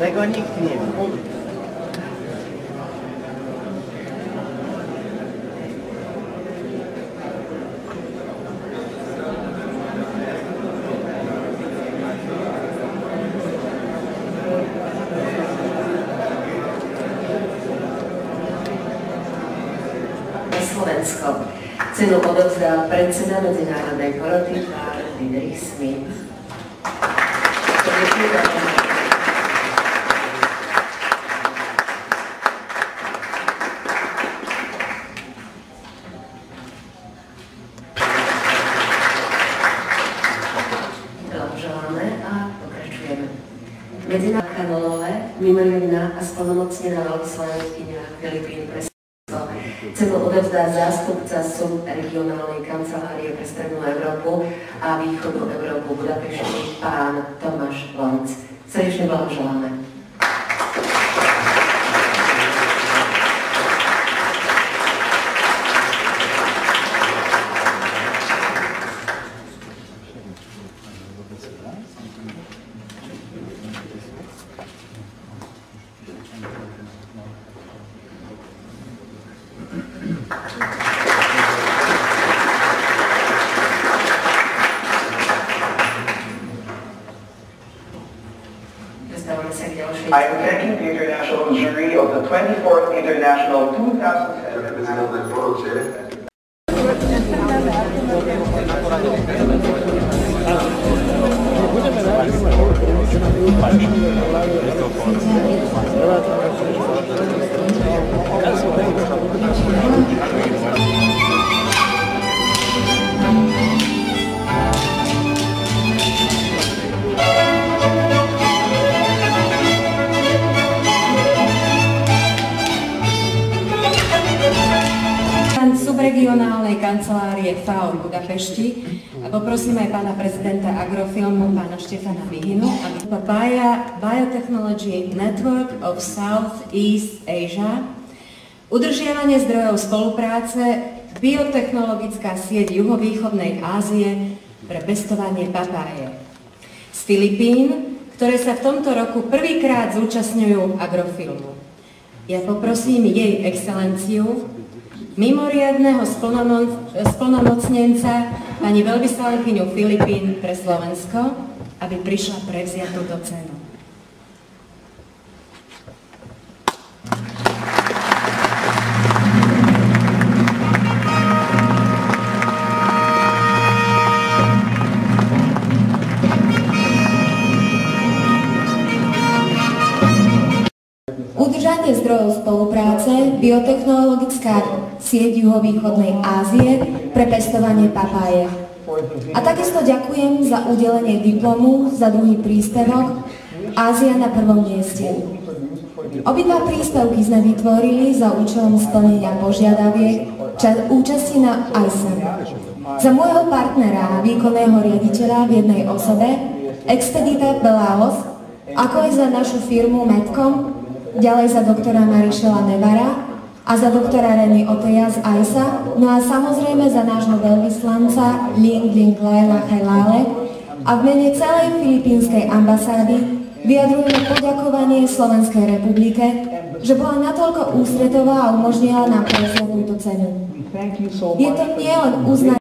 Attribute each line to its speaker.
Speaker 1: Tego nikt nie wie.
Speaker 2: Slovensko. Cenu odovzdal predseda medzinárodnej poroty pán Friedrich Smith. Blahoželáme a pokračujeme. Medzinárodná Kanolove, mimoriadna a splnomocnená veľvyslankyňa Filipín pre cenu odovzdá zástupca subregionálnej kancelárie pre Strednú Európu a Východnú Európu v Budapešti, pán Tomáš Lonc. Srdečne blahoželáme.
Speaker 3: I am thanking the international jury of the 24th International 2010.
Speaker 4: Subregionálnej kancelárie FAO v Budapešti a poprosím aj pána prezidenta Agrofilmu, pána Štefana Mihinu, aby Papaya Biotechnology Network of Southeast Asia, udržiavanie zdrojov spolupráce, biotechnologická sieť juhovýchodnej Ázie pre pestovanie papáje z Filipín, ktoré sa v tomto roku prvýkrát zúčastňujú Agrofilmu. Ja poprosím jej excelenciu, mimoriadneho splnomocnenca, pani veľvyslankyňu Filipín pre Slovensko, aby prišla prevziať túto cenu. Udržanie zdrojov spolupráce, biotechnologická sieť juhovýchodnej Ázie pre pestovanie papáje. A takisto ďakujem za udelenie diplomu za druhý príspevok Ázia na prvom mieste. Obidva príspevky sme vytvorili za účelom splnenia požiadaviek účasti na ISA. Za môjho partnera a výkonného riaditeľa v jednej osobe, Expedita Belaos, ako aj za našu firmu Medcom, ďalej za doktora Marišela Nevara a za doktora Reny Oteja z ISA, no a samozrejme za nášho veľvyslanca Ling Ling Laila Khailale a v mene celej filipínskej ambasády vyjadrujeme poďakovanie Slovenskej republike, že bola natoľko ústretová a umožnila nám prevziať túto cenu. Je to nielen uznanie